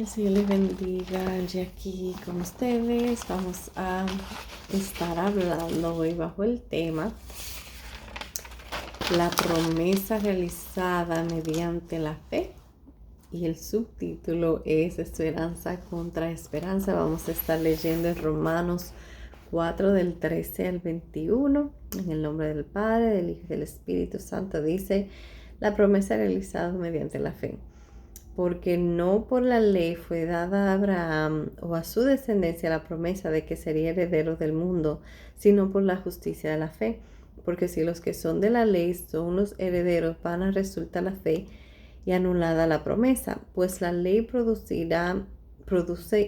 Que el Señor les bendiga. Angie aquí con ustedes. Vamos a estar hablando hoy bajo el tema la promesa realizada mediante la fe. Y el subtítulo es Esperanza contra Esperanza. Vamos a estar leyendo en Romanos 4 del 13 al 21. En el nombre del Padre, del Hijo y del Espíritu Santo dice la promesa realizada mediante la fe. Porque no por la ley fue dada a Abraham o a su descendencia la promesa de que sería heredero del mundo, sino por la justicia de la fe. Porque si los que son de la ley son los herederos, vana resulta la fe y anulada la promesa, pues la ley produce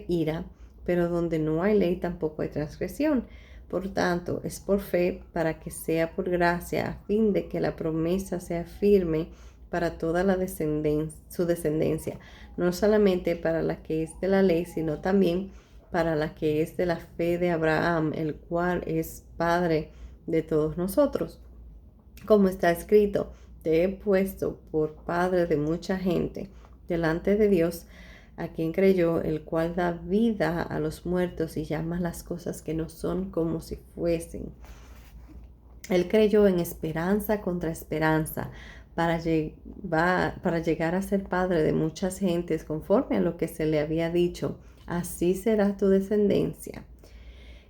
ira, pero donde no hay ley tampoco hay transgresión. Por tanto, es por fe para que sea por gracia, a fin de que la promesa sea firme para toda su descendencia, no solamente para la que es de la ley, sino también para la que es de la fe de Abraham, el cual es Padre de todos nosotros. Como está escrito, te he puesto por padre de mucha gente delante de Dios, a quien creyó, el cual da vida a los muertos y llama las cosas que no son como si fuesen. Él creyó en esperanza contra esperanza para llegar a ser padre de muchas gentes conforme a lo que se le había dicho. Así será tu descendencia.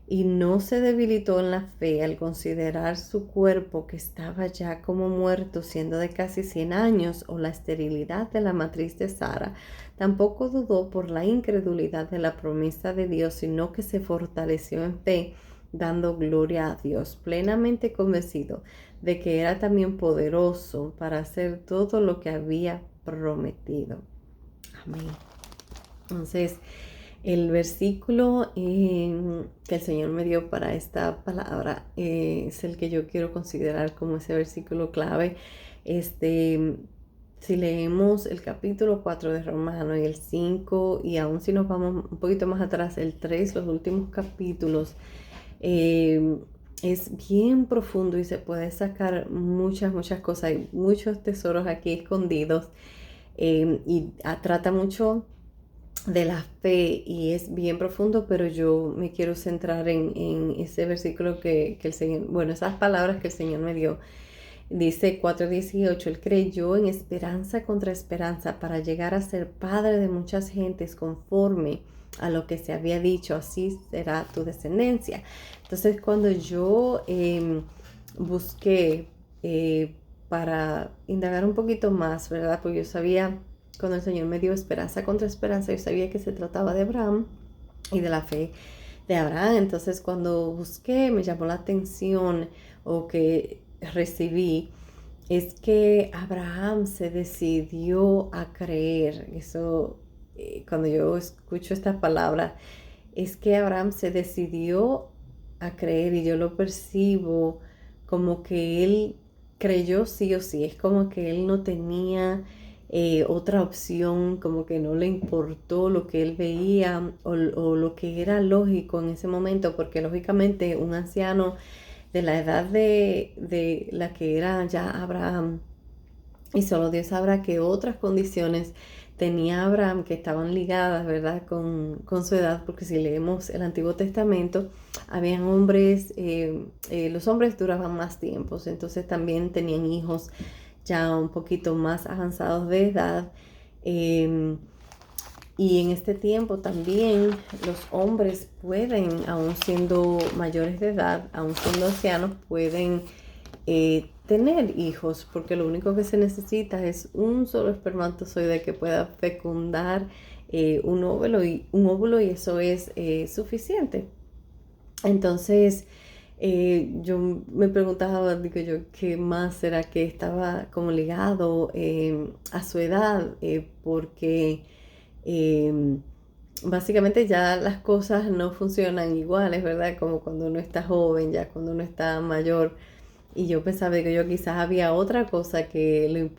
Y no se debilitó en la fe al considerar su cuerpo que estaba ya como muerto, siendo de casi 100 años, o la esterilidad de la matriz de Sara. Tampoco dudó por la incredulidad de la promesa de Dios, sino que se fortaleció en fe, dando gloria a Dios, plenamente convencido de que era también poderoso para hacer todo lo que había prometido. Amén. Entonces, el versículo que el Señor me dio para esta palabra es el que yo quiero considerar como ese versículo clave. Si leemos el capítulo 4 de Romanos y el 5, y aún si nos vamos un poquito más atrás, el 3, los últimos capítulos, es bien profundo y se puede sacar muchas cosas. Hay muchos tesoros aquí escondidos y trata mucho de la fe y es bien profundo, pero yo me quiero centrar en ese versículo que el Señor, bueno, esas palabras que el Señor me dio. Dice 4:18, Él creyó en esperanza contra esperanza para llegar a ser padre de muchas gentes conforme a lo que se había dicho, así será tu descendencia. Entonces, cuando yo busqué para indagar un poquito más, ¿verdad? Pues yo sabía, cuando el Señor me dio esperanza contra esperanza, yo sabía que se trataba de Abraham y de la fe de Abraham. Entonces, cuando busqué, me llamó la atención o que recibí es que Abraham se decidió a creer. Eso, cuando yo escucho esta palabra, es que Abraham se decidió a creer y yo lo percibo como que él creyó sí o sí. Es como que él no tenía otra opción, como que no le importó lo que él veía o lo que era lógico en ese momento, porque lógicamente un anciano de la edad de la que era ya Abraham, y solo Dios sabrá qué otras condiciones tenía Abraham que estaban ligadas, ¿verdad?, con su edad, porque si leemos el Antiguo Testamento, habían hombres, los hombres duraban más tiempos, entonces también tenían hijos ya un poquito más avanzados de edad. Y en este tiempo también los hombres pueden, aun siendo mayores de edad, aun siendo ancianos, pueden tener hijos, porque lo único que se necesita es un solo espermatozoide que pueda fecundar un óvulo y eso es suficiente. Entonces, yo me preguntaba, digo yo, ¿qué más será que estaba como ligado a su edad? Porque básicamente ya las cosas no funcionan iguales, ¿verdad? Como cuando uno está joven, ya cuando uno está mayor. Y yo pensaba que yo quizás había otra cosa que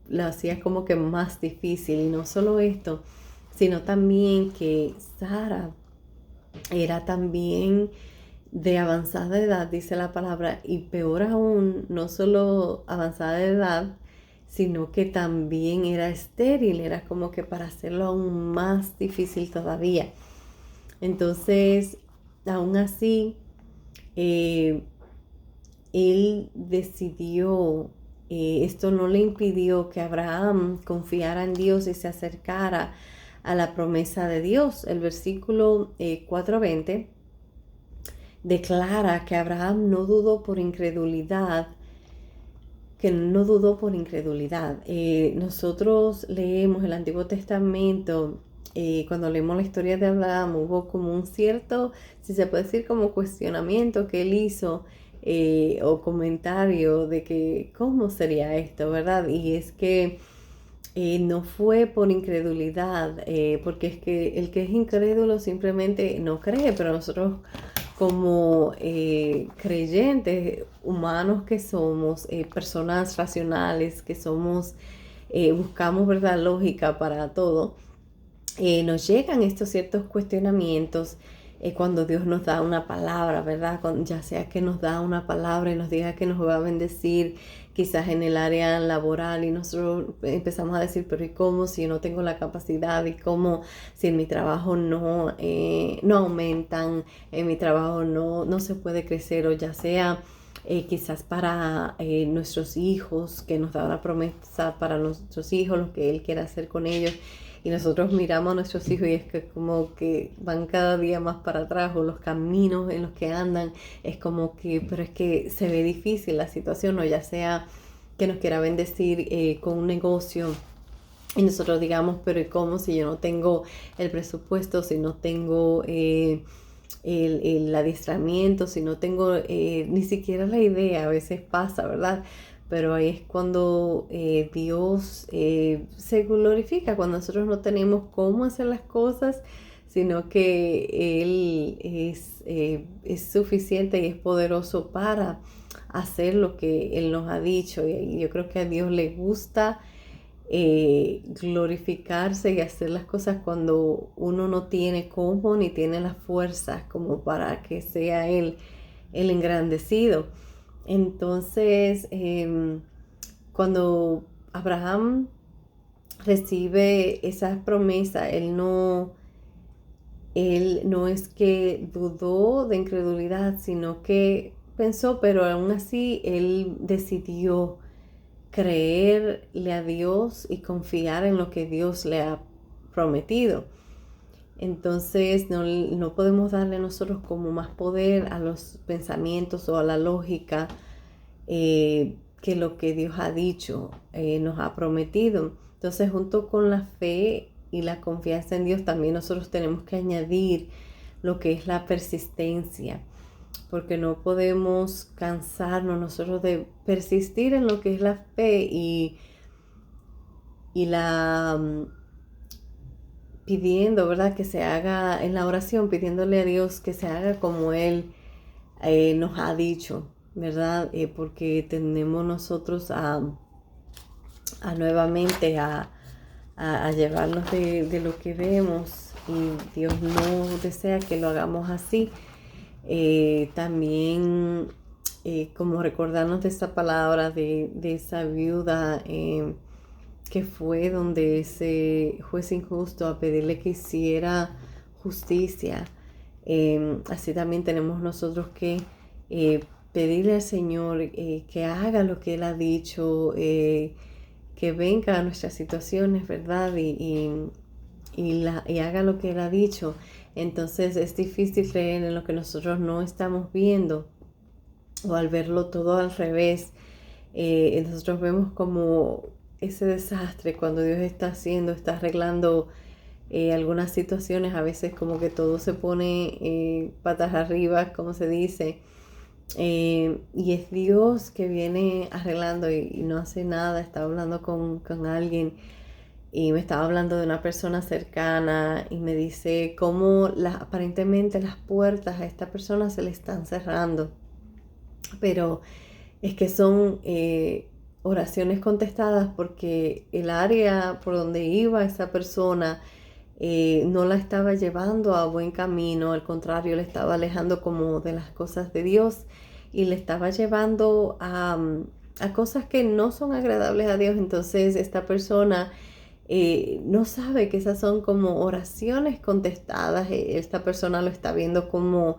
lo hacía como que más difícil. Y no solo esto, sino también que Sara era también de avanzada edad, dice la palabra, y peor aún, no solo avanzada edad, sino que también era estéril, era como que para hacerlo aún más difícil todavía. Entonces, aún así, eh, él decidió, esto no le impidió que Abraham confiara en Dios y se acercara a la promesa de Dios. El versículo 4:20 declara que Abraham no dudó por incredulidad, nosotros leemos el Antiguo Testamento, cuando leemos la historia de Abraham, hubo como un cierto, si se puede decir, como cuestionamiento que él hizo, o comentario de que cómo sería esto, ¿verdad? Y es que no fue por incredulidad, porque es que el que es incrédulo simplemente no cree, pero nosotros como creyentes humanos que somos, personas racionales que somos, buscamos, ¿verdad?, lógica para todo, nos llegan estos ciertos cuestionamientos cuando Dios nos da una palabra, ¿verdad? Ya sea que nos da una palabra y nos diga que nos va a bendecir, quizás en el área laboral, y nosotros empezamos a decir, pero ¿y cómo si yo no tengo la capacidad? ¿Y cómo si en mi trabajo no aumentan, en mi trabajo no se puede crecer? O ya sea quizás para nuestros hijos, que nos da una promesa para nuestros hijos, lo que Él quiere hacer con ellos. Y nosotros miramos a nuestros hijos y es que como que van cada día más para atrás, o los caminos en los que andan, es como que, pero es que se ve difícil la situación, o ya sea que nos quiera bendecir con un negocio. Y nosotros digamos, pero ¿y cómo si yo no tengo el presupuesto, si no tengo el adiestramiento, si no tengo ni siquiera la idea? A veces pasa, ¿verdad? Pero ahí es cuando Dios se glorifica, cuando nosotros no tenemos cómo hacer las cosas, sino que Él es suficiente y es poderoso para hacer lo que Él nos ha dicho. Y yo creo que a Dios le gusta glorificarse y hacer las cosas cuando uno no tiene cómo ni tiene las fuerzas como para que sea Él el engrandecido. Entonces, cuando Abraham recibe esa promesa, él no es que dudó de incredulidad, sino que pensó, pero aún así él decidió creerle a Dios y confiar en lo que Dios le ha prometido. Entonces no podemos darle nosotros como más poder a los pensamientos o a la lógica que lo que Dios ha dicho, nos ha prometido. Entonces, junto con la fe y la confianza en Dios, también nosotros tenemos que añadir lo que es la persistencia, porque no podemos cansarnos nosotros de persistir en lo que es la fe y la pidiendo, ¿verdad?, que se haga en la oración, pidiéndole a Dios que se haga como Él nos ha dicho, ¿verdad? Porque tenemos nosotros a nuevamente a llevarnos de lo que vemos, y Dios no desea que lo hagamos así. También como recordarnos de esa palabra de esa viuda que fue donde ese juez injusto a pedirle que hiciera justicia. Así también tenemos nosotros que pedirle al Señor que haga lo que Él ha dicho, que venga a nuestras situaciones, ¿verdad? Y haga lo que Él ha dicho. Entonces es difícil creer en lo que nosotros no estamos viendo, o al verlo todo al revés. Nosotros vemos como ese desastre cuando Dios está arreglando algunas situaciones. A veces como que todo se pone patas arriba, como se dice, y es Dios que viene arreglando y no hace nada. Estaba hablando con alguien y me estaba hablando de una persona cercana y me dice cómo aparentemente las puertas a esta persona se le están cerrando, pero es que son oraciones contestadas, porque el área por donde iba esa persona no la estaba llevando a buen camino, al contrario, le estaba alejando como de las cosas de Dios, y le estaba llevando a cosas que no son agradables a Dios. Entonces esta persona no sabe que esas son como oraciones contestadas. Esta persona lo está viendo como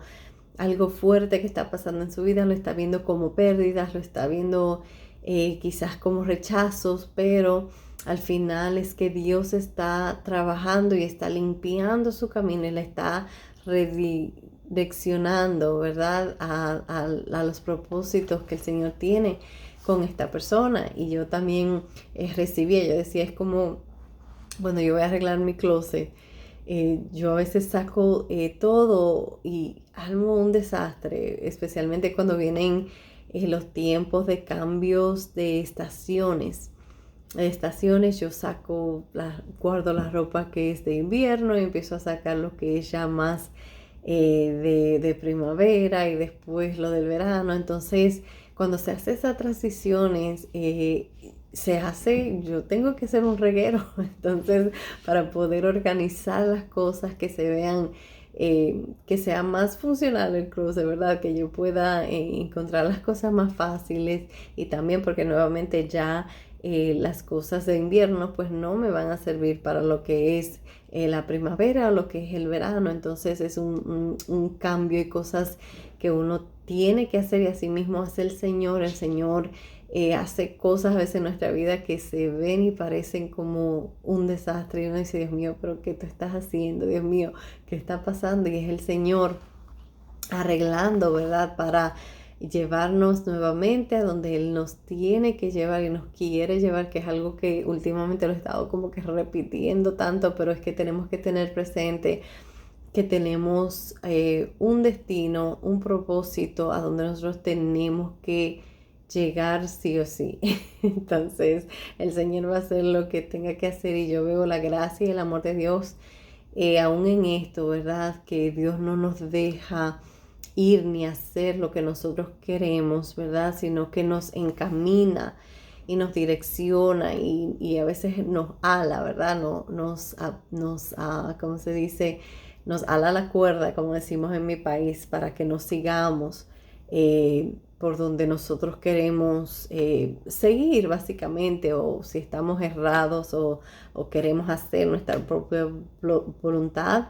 algo fuerte que está pasando en su vida, lo está viendo como pérdidas, lo está viendo quizás como rechazos, pero al final es que Dios está trabajando y está limpiando su camino y le está redireccionando, ¿verdad? A los propósitos que el Señor tiene con esta persona. Y yo también recibía, yo decía, es como cuando yo voy a arreglar mi closet, yo a veces saco todo y armo un desastre, especialmente cuando vienen los tiempos de cambios de estaciones. Yo saco, guardo la ropa que es de invierno y empiezo a sacar lo que es ya más de primavera y después lo del verano. Entonces, cuando se hace esas transiciones, yo tengo que ser un reguero, entonces para poder organizar las cosas que se vean, que sea más funcional el cruce, ¿verdad? Que yo pueda encontrar las cosas más fáciles y también porque nuevamente ya las cosas de invierno pues no me van a servir para lo que es la primavera o lo que es el verano. Entonces es un cambio y cosas que uno tiene que hacer y así mismo hace el Señor. El Señor hace cosas a veces en nuestra vida que se ven y parecen como un desastre y uno dice, Dios mío, pero ¿qué tú estás haciendo? Dios mío, ¿qué está pasando? Y es el Señor arreglando, ¿verdad? Para llevarnos nuevamente a donde Él nos tiene que llevar y nos quiere llevar, que es algo que últimamente lo he estado como que repitiendo tanto, pero es que tenemos que tener presente que tenemos un destino, un propósito a donde nosotros tenemos que llegar sí o sí. Entonces el Señor va a hacer lo que tenga que hacer y yo veo la gracia y el amor de Dios aún en esto, ¿verdad? Que Dios no nos deja ir ni hacer lo que nosotros queremos, ¿verdad? Sino que nos encamina y nos direcciona y a veces nos ala, ¿verdad? No, ¿cómo se dice? Nos ala la cuerda, como decimos en mi país, para que nos sigamos por donde nosotros queremos seguir, básicamente, o si estamos errados o queremos hacer nuestra propia voluntad.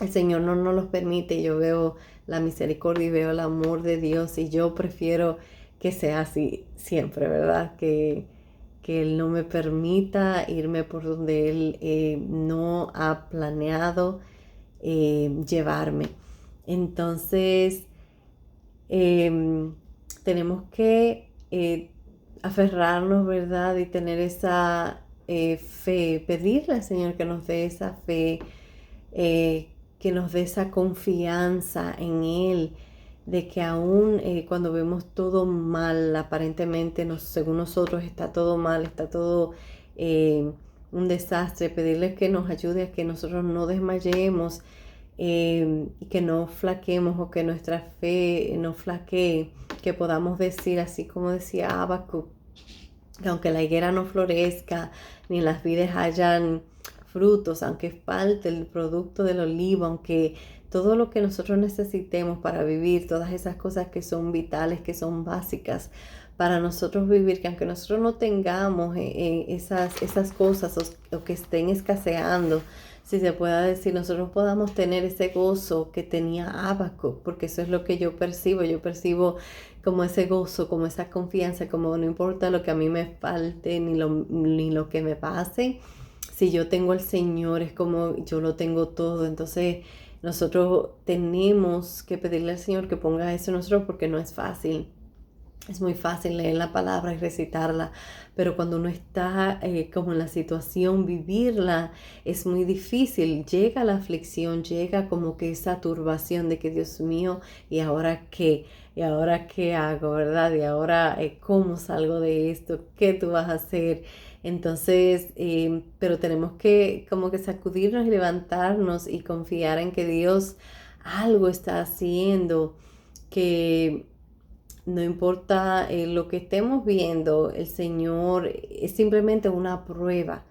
El Señor no nos los permite. Yo veo la misericordia y veo el amor de Dios y yo prefiero que sea así siempre, ¿verdad? Que Él no me permita irme por donde Él no ha planeado llevarme. Entonces, tenemos que aferrarnos, ¿verdad? Y tener esa fe, pedirle al Señor que nos dé esa fe, que nos dé esa confianza en Él, de que aún cuando vemos todo mal, aparentemente según nosotros está todo mal, está todo un desastre, pedirle que nos ayude a que nosotros no desmayemos y que no flaquemos o que nuestra fe no flaquee, que podamos decir así como decía Habacuc, que aunque la higuera no florezca, ni las vides hayan frutos, aunque falte el producto del olivo, aunque todo lo que nosotros necesitemos para vivir, todas esas cosas que son vitales, que son básicas para nosotros vivir, que aunque nosotros no tengamos esas cosas o que estén escaseando, si se pueda decir, nosotros podamos tener ese gozo que tenía Habacuc, porque eso es lo que yo percibo como ese gozo, como esa confianza, como no importa lo que a mí me falte ni lo que me pase, si yo tengo al Señor es como yo lo tengo todo. Entonces nosotros tenemos que pedirle al Señor que ponga eso en nosotros porque no es fácil. Es muy fácil leer la palabra y recitarla, pero cuando uno está como en la situación, vivirla es muy difícil. Llega la aflicción, llega como que esa turbación de que Dios mío, ¿y ahora qué? ¿Y ahora qué hago, verdad? ¿Y ahora cómo salgo de esto? ¿Qué tú vas a hacer? Entonces, pero tenemos que como que sacudirnos y levantarnos y confiar en que Dios algo está haciendo, que no importa lo que estemos viendo, el Señor es simplemente una prueba.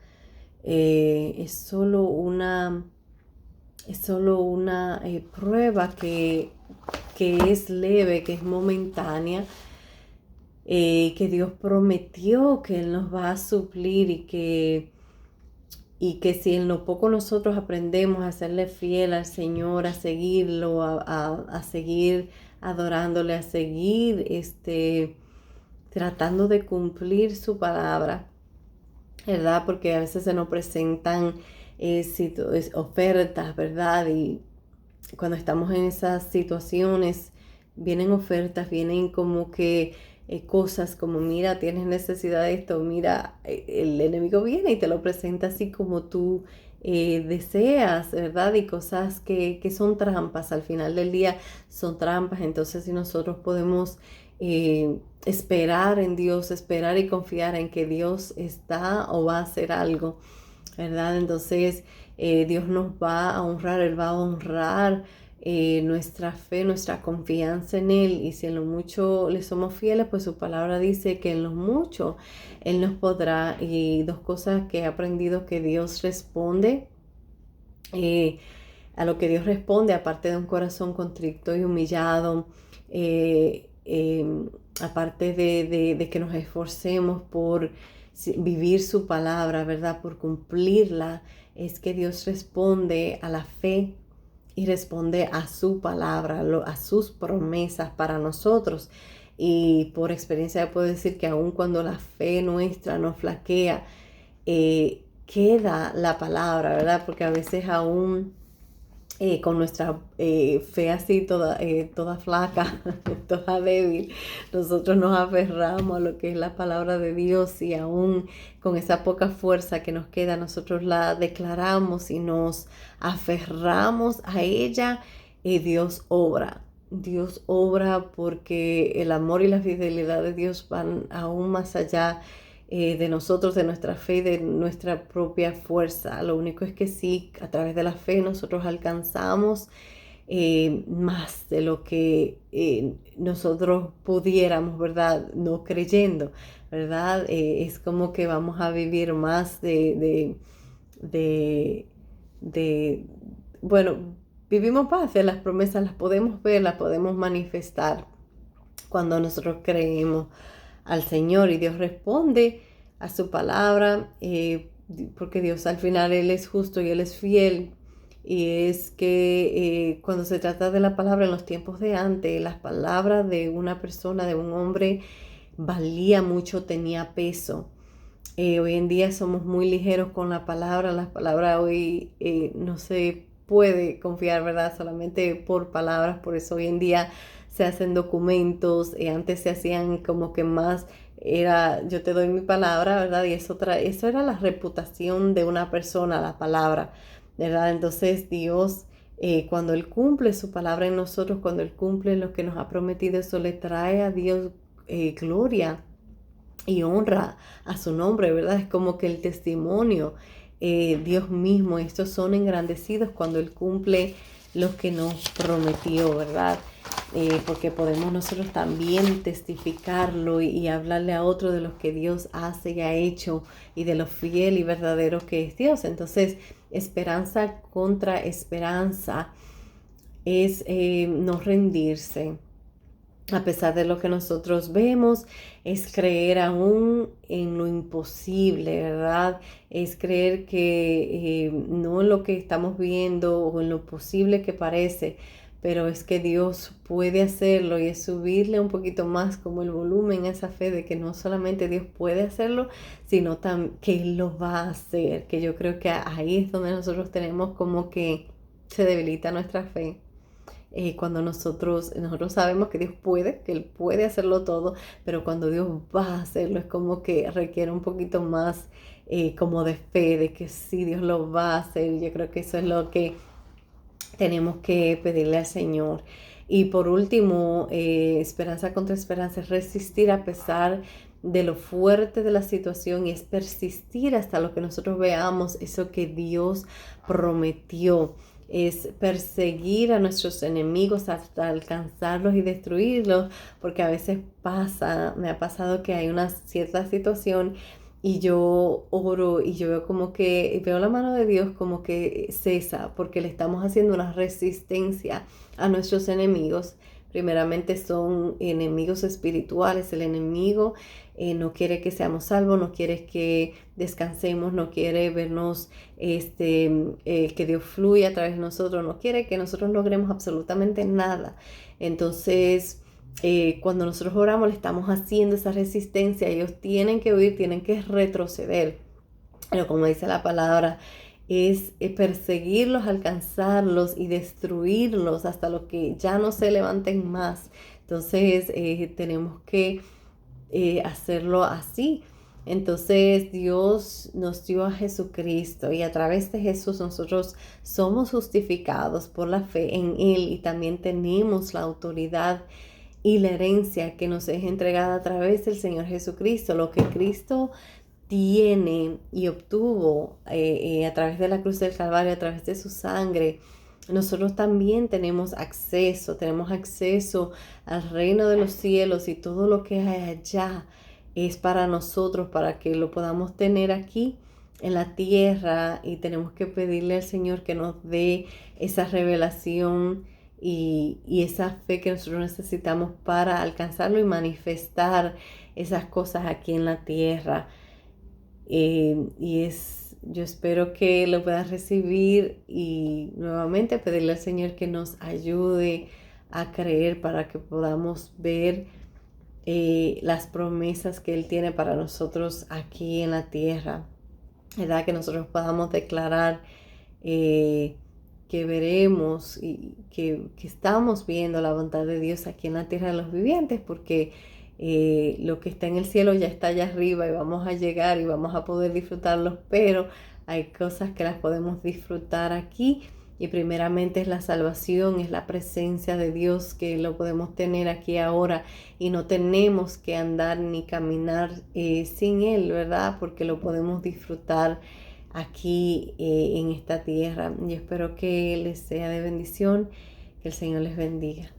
Es solo una prueba que es leve, que es momentánea, que Dios prometió que Él nos va a suplir y que si en lo poco nosotros aprendemos a serle fiel al Señor, a seguirlo, a seguir adorándole, a seguir tratando de cumplir su palabra, ¿verdad? Porque a veces se nos presentan ofertas, ¿verdad? Y cuando estamos en esas situaciones, vienen ofertas, vienen como que cosas como, mira, tienes necesidad de esto, mira, el enemigo viene y te lo presenta así como tú deseas, ¿verdad? Y cosas que son trampas, al final del día son trampas. Entonces, si nosotros podemos esperar en Dios, esperar y confiar en que Dios está o va a hacer algo, ¿verdad? Entonces, Dios nos va a honrar, Él va a honrar nuestra fe, nuestra confianza en Él. Y si en lo mucho le somos fieles, pues su palabra dice que en lo mucho Él nos podrá. Y dos cosas que he aprendido que Dios responde, eh, a lo que Dios responde, aparte de un corazón contrito y humillado, aparte de que nos esforcemos por vivir su palabra, ¿verdad? Por cumplirla, es que Dios responde a la fe y responde a su palabra, a sus promesas para nosotros. Y por experiencia puedo decir que aun cuando la fe nuestra no flaquea, queda la palabra, ¿verdad? Porque a veces aún con nuestra fe así toda flaca, toda débil, nosotros nos aferramos a lo que es la palabra de Dios y aún con esa poca fuerza que nos queda, nosotros la declaramos y nos aferramos a ella y Dios obra. Dios obra porque el amor y la fidelidad de Dios van aún más allá de nosotros, de nuestra fe, de nuestra propia fuerza. Lo único es que sí, a través de la fe nosotros alcanzamos más de lo que nosotros pudiéramos, ¿verdad? No creyendo, ¿verdad? Es como que vamos a vivir más de, de, bueno, vivimos más de las promesas, las podemos ver, las podemos manifestar cuando nosotros creemos al Señor y Dios responde a su palabra, porque Dios al final Él es justo y Él es fiel. Y es que cuando se trata de la palabra en los tiempos de antes, las palabras de una persona, de un hombre, valía mucho, tenía peso. Hoy en día somos muy ligeros con la palabra. Las palabras hoy no se puede confiar, ¿verdad? Solamente por palabras. Por eso hoy en día se hacen documentos. Antes se hacían como que más, era yo te doy mi palabra, ¿verdad? Y eso era la reputación de una persona, la palabra, ¿verdad? Entonces Dios, cuando Él cumple su palabra en nosotros, cuando Él cumple lo que nos ha prometido, eso le trae a Dios gloria y honra a su nombre, ¿verdad? Es como que el testimonio, Dios mismo, estos son engrandecidos cuando Él cumple lo que nos prometió, ¿verdad? Porque podemos nosotros también testificarlo y hablarle a otro de lo que Dios hace y ha hecho y de lo fiel y verdadero que es Dios. Entonces, esperanza contra esperanza es no rendirse a pesar de lo que nosotros vemos, es creer aún en lo imposible, ¿verdad? Es creer que no en lo que estamos viendo o en lo posible que parece, pero es que Dios puede hacerlo y es subirle un poquito más como el volumen a esa fe de que no solamente Dios puede hacerlo, sino que Él lo va a hacer, que yo creo que ahí es donde nosotros tenemos como que se debilita nuestra fe cuando nosotros sabemos que Dios puede, que Él puede hacerlo todo, pero cuando Dios va a hacerlo es como que requiere un poquito más como de fe, de que sí, Dios lo va a hacer. Yo creo que eso es lo que tenemos que pedirle al Señor. Y por último, esperanza contra esperanza es resistir a pesar de lo fuerte de la situación y es persistir hasta lo que nosotros veamos, eso que Dios prometió. Es perseguir a nuestros enemigos hasta alcanzarlos y destruirlos, porque a veces me ha pasado que hay una cierta situación y yo oro y yo veo como que, veo la mano de Dios como que cesa, porque le estamos haciendo una resistencia a nuestros enemigos, primeramente son enemigos espirituales. El enemigo no quiere que seamos salvos, no quiere que descansemos, no quiere vernos que Dios fluya a través de nosotros, no quiere que nosotros logremos absolutamente nada. Entonces, cuando nosotros oramos, le estamos haciendo esa resistencia. Ellos tienen que huir, tienen que retroceder. Pero como dice la palabra, es perseguirlos, alcanzarlos y destruirlos hasta lo que ya no se levanten más. Entonces tenemos que hacerlo así. Entonces Dios nos dio a Jesucristo y a través de Jesús nosotros somos justificados por la fe en Él y también tenemos la autoridad y la herencia que nos es entregada a través del Señor Jesucristo. Lo que Cristo tiene y obtuvo a través de la cruz del Calvario, a través de su sangre, nosotros también tenemos acceso al reino de los cielos, y todo lo que hay allá es para nosotros, para que lo podamos tener aquí en la tierra, y tenemos que pedirle al Señor que nos dé esa revelación y esa fe que nosotros necesitamos para alcanzarlo y manifestar esas cosas aquí en la tierra. Yo espero que lo puedas recibir y nuevamente pedirle al Señor que nos ayude a creer para que podamos ver las promesas que Él tiene para nosotros aquí en la tierra, ¿verdad? Que nosotros podamos declarar que veremos y que estamos viendo la bondad de Dios aquí en la tierra de los vivientes, porque lo que está en el cielo ya está allá arriba y vamos a llegar y vamos a poder disfrutarlos, pero hay cosas que las podemos disfrutar aquí, y primeramente es la salvación, es la presencia de Dios, que lo podemos tener aquí ahora y no tenemos que andar ni caminar sin Él, ¿verdad? Porque lo podemos disfrutar aquí en esta tierra. Yo espero que les sea de bendición, que el Señor les bendiga.